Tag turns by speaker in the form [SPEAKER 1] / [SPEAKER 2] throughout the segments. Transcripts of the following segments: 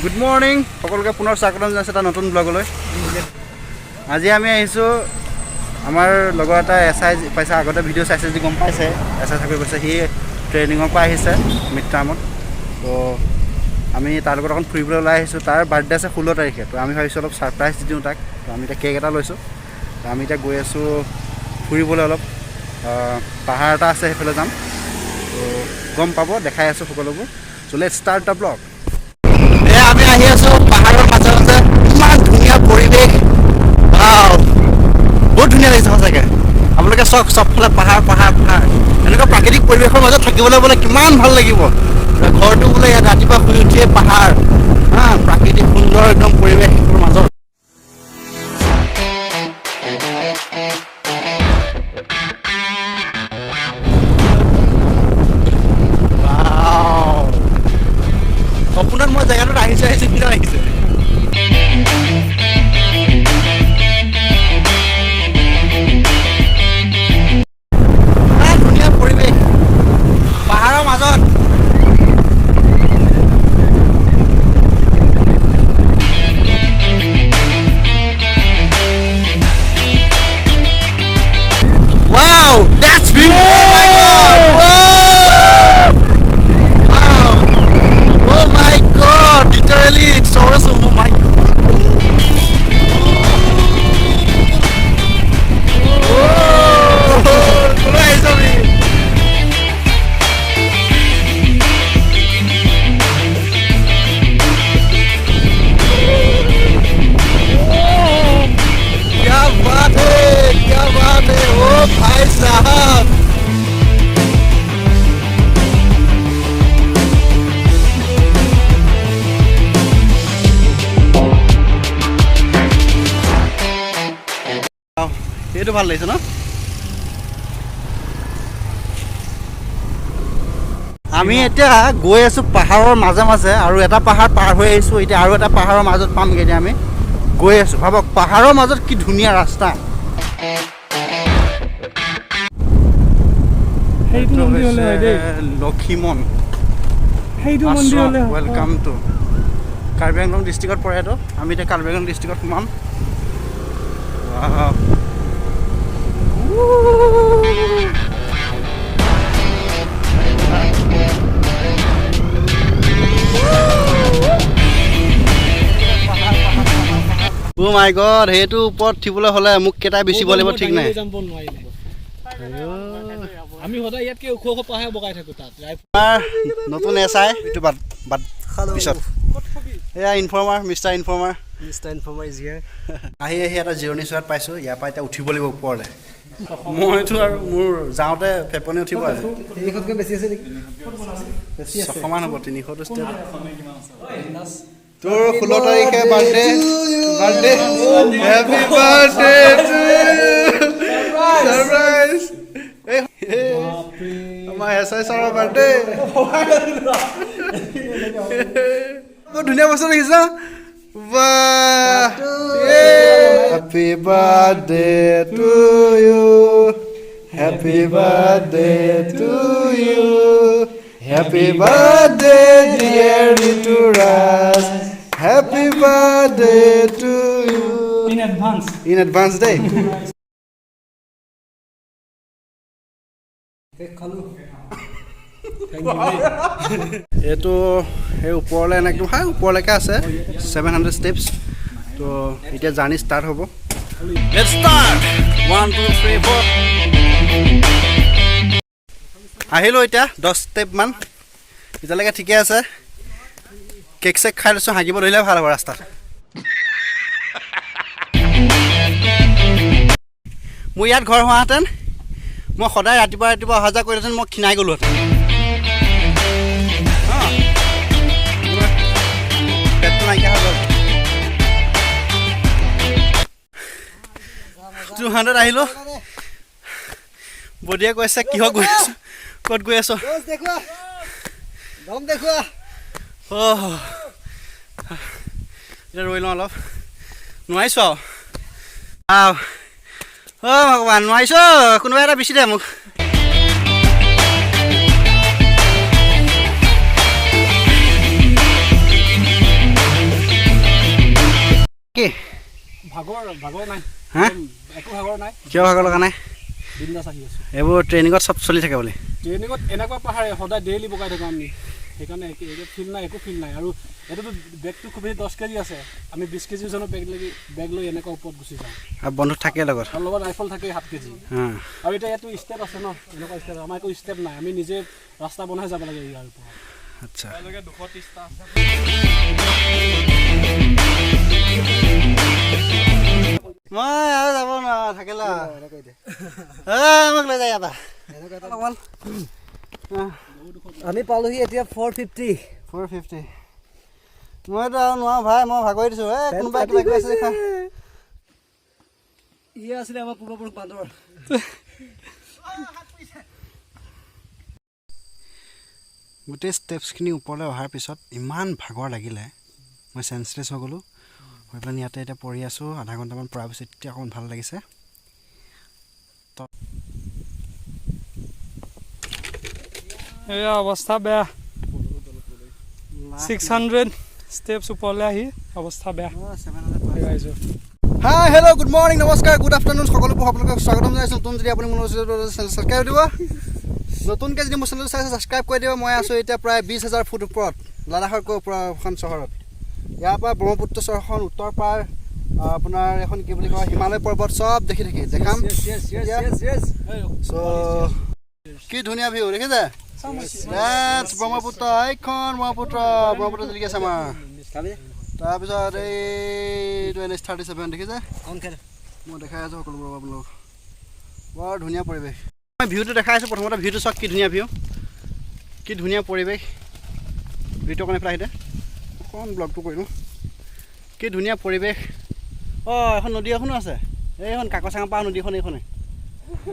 [SPEAKER 1] Good morning সকলোকে পুনৰ স্বাগতম জনাইছোঁ এটা নতুন ব্লগলৈ। আজি আমি আহিছোঁ আমাৰ লগৰ এটা SI পাইছে, আগতে ভিডিঅ' চাইছে যদি গম পাইছে, SI চাকৰি কৰিছে, সি ট্ৰেইনিঙৰ পৰা আহিছে মিড টাৰ্মত। তো আমি তাৰ লগত অকণ ফুৰিবলৈ ওলাই আহিছোঁ। তাৰ বাৰ্থডে আছে 16 তাৰিখে, তো আমি ভাবিছোঁ অলপ ছাৰপ্ৰাইজ দি দিওঁ তাক। তো আমি এতিয়া কেক এটা লৈছোঁ, তো আমি এতিয়া গৈ আছোঁ ফুৰিবলৈ অলপ। পাহাৰ এটা আছে সেইফালে যাম, তো গম পাব, দেখাই আছোঁ সকলোবোৰ। চ' লেটছ ষ্টাৰ্ট দ্য ব্লগ। আমি আহি আছোঁ পাহাৰৰ মাজে মাজে, ইমান ধুনীয়া পৰিৱেশ, বহুত ধুনীয়া লাগিছে সঁচাকৈ। আপোনালোকে চাওক, চবফালে পাহাৰ পাহাৰ পাহাৰ, এনেকুৱা প্ৰাকৃতিক পৰিৱেশৰ মাজত থাকিবলৈ বোলে কিমান ভাল লাগিব। ঘৰটো বোলে ইয়াত ৰাতিপুৱা শুই উঠিয়ে পাহাৰ, প্ৰাকৃতিক সুন্দৰ একদম পৰিৱেশৰ মাজত। সপোনত মই জেগাটোত আহিছোঁ ভিতৰত আহিছোঁ। ধুনীয়া পৰিৱেশ পাহাৰৰ মাজত। Wow, that's beautiful. Oh my God. Wow. Oh my God. Literally, it's awesome. Oh my God. এইটো ভাল লাগিছে ন? আমি এতিয়া গৈ আছোঁ পাহাৰৰ মাজে মাজে, আৰু এটা পাহাৰ পাৰ হৈ আহিছোঁ। এতিয়া আৰু এটা পাহাৰৰ মাজত পামগৈ। এতিয়া আমি গৈ আছোঁ, ভাবক পাহাৰৰ মাজত কি ধুনীয়া ৰাস্তা। লক্ষীমন, ৱেলকাম টু কাৰ্বি আংলং ডিষ্ট্ৰিক্টত পৰে এইটো। আমি এতিয়া কাৰ্বি আংলং ডিষ্ট্ৰিক্টত সোমাম। Oh my God, সেইটো ওপৰত উঠিবলৈ হ'লে মোক কেইটা বেচিব লাগিব ঠিক নাই।
[SPEAKER 2] আমি সদায় ইয়াতকে ওখ ওখ পাহাৰ বগাই থাকো তাত।
[SPEAKER 1] নতুন SI এইটো বাদ পিছত এয়া ইনফৰ্মাৰ, মিষ্টাৰ ইনফৰ্মাৰ ইজ হিয়াৰ। আহি এটা জিৰণি চোৱাত পাইছোঁ। ইয়াৰ পৰা এতিয়া উঠিব লাগিব ওপৰলৈ। মইতো আৰু মোৰ যাওঁতে ফেপনি উঠিব।
[SPEAKER 2] 300তকৈ বেছি আছে নেকি?
[SPEAKER 1] 600মান হ'ব, 300টো ষ্টেপ। তোৰ 16 তাৰিখে birthday. Happy birthday to surprise. আমাৰ SI ছাৰৰ বাৰ্থডে। বহুত ধুনীয়া বস্তু দেখিছ। Happy birthday to you. Happy birthday to you. Happy birthday dear Rituras. Happy birthday to you. In advance day. এইটো সেই ওপৰলৈ এনেকৈ ওপৰলৈকে আছে 700 ষ্টেপছ। তো এতিয়া জাৰ্ণি ষ্টাৰ্ট হ'ব। Let's start. 1 2 3 4 আহিলোঁ এতিয়া 10 ষ্টেপমান। এতিয়ালৈকে ঠিকে আছে। কেক চেক খাই লৈছোঁ, হাগিব ধৰিলে ভাল হ'ব ৰাস্তাত। মোৰ ইয়াত ঘৰ হোৱাহেঁতেন মই সদায় ৰাতিপুৱা অহা যোৱা কৰিলোহেঁতেন, মই ক্ষীণাই গ'লোহেঁতেন। পেটটো নাইকিয়া হৈ গ'ল। 200 আহিলোঁ। বডিয়ে কৈছে কিহত গৈ আছোঁ, ক'ত গৈ আছোঁ। এতিয়া ৰৈ লওঁ অলপ, নোৱাৰিছোঁ আৰু। ভগৱান নোৱাৰিছোঁ, কোনোবা এটা বেছি দে মোক।
[SPEAKER 2] ভাগৰ নাই
[SPEAKER 1] হা
[SPEAKER 2] একো ভাগৰ নাই
[SPEAKER 1] কিয় ভাগৰ লগা নাই
[SPEAKER 2] বিন্দাছ আহি আছো
[SPEAKER 1] এইবোৰ ট্ৰেইনিঙত চব চলি থাকে বুলি
[SPEAKER 2] ট্ৰেইনিঙত এনেকুৱা পাহাৰ সদায় ডেইলি বগাই থাকোঁ আমি সেইকাৰণে ফিল নাই একো ফিল নাই আৰু এইটোতো বেগটো খুবেই 10 কেজি আছে আমি 20 কেজি ওজনৰ বেগ লৈ এনেকুৱা ওপৰত গুচি যাওঁ
[SPEAKER 1] আৰু বন্ধু থাকে লগত
[SPEAKER 2] আৰু লগত ৰাইফল থাকে 7 কেজি আৰু এতিয়া ইয়াতো ষ্টেপ আছে ন এনেকুৱা ষ্টেপ আমাৰ একো ষ্টেপ নাই আমি নিজে ৰাস্তা বনাই যাব লাগে ইয়াৰ ওপৰত
[SPEAKER 1] আচ্ছা
[SPEAKER 2] 230টা
[SPEAKER 1] মই আৰু যাব নোৱাৰো থাকিলা আমাক লৈ যায় ইয়াৰ
[SPEAKER 2] আমি পালোহি এতিয়া 450
[SPEAKER 1] মইতো আৰু নোৱাৰো ভাই মই ভাগৰি দিছো কোনোবাই কিবা কিবি আছে দেখা
[SPEAKER 2] ইয়ে আছিলে আমাৰ পূৰ্বপুৰুষ বান্দৰ
[SPEAKER 1] গোটেই ষ্টেপছখিনি ওপৰলৈ অহাৰ পিছত ইমান ভাগৰ লাগিলে মই চেঞ্চলেছ হৈ গ'লোঁ হৈ পেলাই ইয়াতে এতিয়া পৰি আছোঁ আধা ঘণ্টামান পৰাৰ পিছত এতিয়া অকণমান ভাল লাগিছে
[SPEAKER 3] এয়া অৱস্থা বেয়া 600 ষ্টেপছ ওপৰলৈ আহি অৱস্থা বেয়া
[SPEAKER 1] হাই হেল্ল' গুড মৰ্ণিং নমস্কাৰ গুড আফটাৰনুন সকলোবোৰ স্বাগতম জনাইছোঁ নতুন যদি আপুনি মোৰ চেনেল ছাবস্ক্ৰাইব দিব নতুনকৈ যদি মোৰ চেনেলটো চাইছে ছাবস্ক্ৰাইব কৰি দিব মই আছোঁ এতিয়া প্ৰায় 20,000 ফুট ওপৰত লাডাখতকৈ ওপৰখন চহৰত ইয়াৰ পৰা ব্ৰহ্মপুত্ৰ চহৰখন উত্তৰ পাৰ আপোনাৰ এখন কি বুলি কয় হিমালয় পৰ্বত চব দেখাম চ' কি ধুনীয়া ভিউ দেখিছে ব্ৰহ্মপুত্ৰ এইখন ব্ৰহ্মপুত্ৰ জিলিকি আছে আমাৰ তাৰপিছত এইটো NH-37 দেখিছে মই দেখাই আছোঁ সকলোবোৰ আপোনালোক বৰ ধুনীয়া পৰিৱেশ মই ভিউটো দেখাই আছোঁ প্ৰথমতে ভিউটো চাওক কি ধুনীয়া ভিউ কি ধুনীয়া পৰিৱেশ ভিউটো অকণ এইফালে আহিলে অকণ ব্লগটো কৰি দিওঁ কি ধুনীয়া পৰিৱেশ এখন নদী এখনো আছে এইখন কাকচাঙা পাৰ নদীখন এইখনে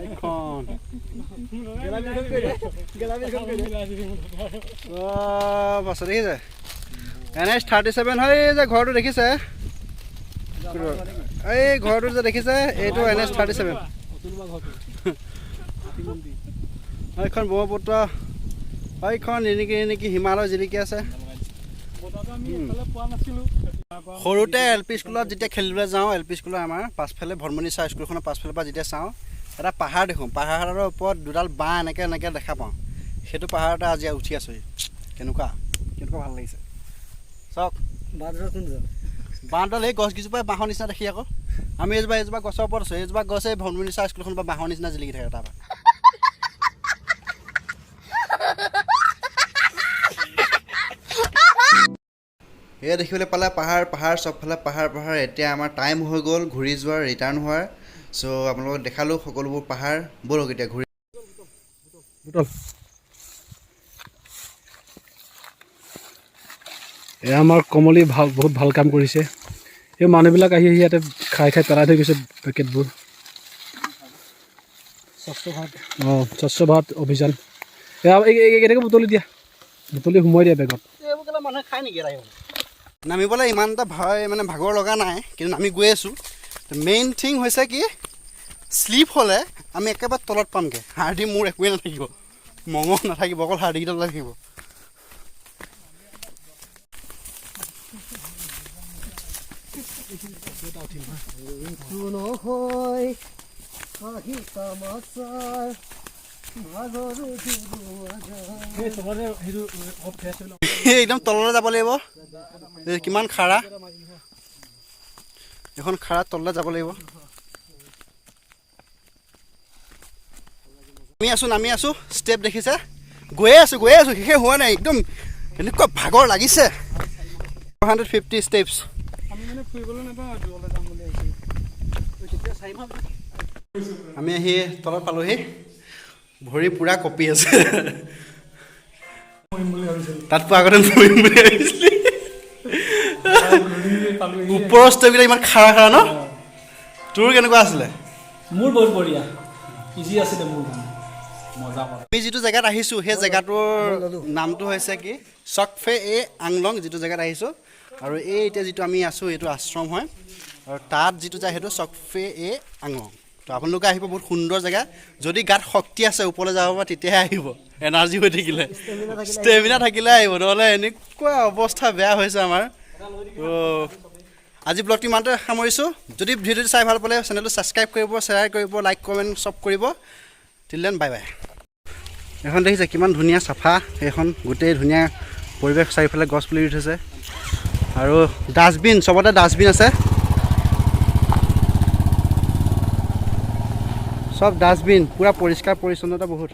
[SPEAKER 1] এইখন বাছ দেখিছে NH-37 হয় যে ঘৰটো দেখিছে এই ঘৰটো যে দেখিছে এইটো NH-37 এইখন ব্ৰহ্মপুত্ৰ এইখন এনেকৈ হিমালয় জিলিকি আছে সৰুতে LP স্কুলত যেতিয়া খেলিবলৈ যাওঁ LP স্কুলৰ আমাৰ পাছফালে ভৰমণি চাহ স্কুলখনৰ পাছফালৰ পৰা যেতিয়া চাওঁ এটা পাহাৰ দেখোঁ পাহাৰৰ ওপৰত দুডাল বাঁহ এনেকৈ দেখা পাওঁ সেইটো পাহাৰতে আজি উঠি আছোঁ কেনেকুৱা ভাল লাগিছে চাওক বাঁহডাল এই গছকেইজোপাই বাঁহৰ নিচিনা দেখি আকৌ আমি এইজোপা গছৰ ওপৰত আছোঁ এইজোপা গছ এই ভৰমণি চাহ স্কুলখনৰ পৰা বাঁহৰ নিচিনা জিলিকি থাকে তাৰপৰা এয়া দেখিবলৈ পালে পাহাৰ চবফালে পাহাৰ এতিয়া আমাৰ টাইম হৈ গ'ল ঘূৰি যোৱাৰ ৰিটাৰ্ণ হোৱাৰ চ' আপোনালোকক দেখালোঁ সকলোবোৰ পাহাৰ ব'লক এতিয়া ঘূৰি
[SPEAKER 2] এয়া আমাৰ কমলি বহুত ভাল কাম কৰিছে এই মানুহবিলাক আহি ইয়াতে খাই পেলাই থৈ গৈছে পেকেটবোৰ স্বচ্ছ ভাৰত অভিযান এয়া এইকেইটাকে বুটলি সোমোৱাই দিয়া বেগত
[SPEAKER 1] এইবোৰ মানুহে খাই নেকি নামিবলৈ ইমান এটা ভাগৰ লগা নাই কিন্তু আমি গৈ আছোঁ মেইন থিং হৈছে কি শ্লিপ হ'লে আমি একেবাৰে তলত পামগৈ হাৰ্ডি মোৰ একোৱেই নাথাকিব মঙহ নাথাকিব অকল হাৰ্ডিকেইডাল থাকিব একদম তললৈ যাব লাগিব কিমান খাৰা এখন খাৰা তললৈ যাব লাগিব নামি আছোঁ ষ্টেপ দেখিছে গৈয়ে আছোঁ শেষে হোৱা নাই একদম এনেকুৱা ভাগৰ লাগিছে 450 ষ্টেপছ আমি আহি তলত পালোহি ভৰি পূৰা কঁপি আছে তাত পোৱা আগতে মৰিম বুলি ভাবিছিলি ওপৰৰ ষ্টেপবিলাক ইমান খাৰা ন তোৰ কেনেকুৱা আছিলে
[SPEAKER 2] মোৰ বহুত বঢ়িয়া ইজি আছিলে মোৰ
[SPEAKER 1] আমি যিটো জেগাত আহিছোঁ সেই জেগাটোৰ নামটো হৈছে কি চকফে আংলং যিটো জেগাত আহিছোঁ আৰু এতিয়া যিটো আমি আছোঁ এইটো আশ্ৰম হয় আৰু তাত যিটো যায় সেইটো চকফে আংলং তো আপোনালোকে আহিব বহুত সুন্দৰ জেগা যদি গাত শক্তি আছে ওপৰলৈ যাব পৰা তেতিয়াহে আহিব এনাৰ্জি হৈ থাকিলে ষ্টেমিনা থাকিলে আহিব নহ'লে এনেকুৱা অৱস্থা বেয়া হৈছে আমাৰ আজি ব্লগটো ইমানতে সামৰিছোঁ যদি ভিডিঅ'টো চাই ভাল পালে চেনেলটো ছাবস্ক্ৰাইব কৰিব শ্বেয়াৰ কৰিব লাইক কমেণ্ট চব কৰিব টিল দেন বাই বাই এখন দেখিছে কিমান ধুনীয়া চাফা এইখন গোটেই ধুনীয়া পৰিৱেশ চাৰিওফালে গছ পুলি উঠিছে আৰু ডাষ্টবিন চবতে ডাষ্টবিন আছে সব ডাষ্টবিন পুৰা পৰিষ্কাৰ পৰিচ্ছন্নতা বহুত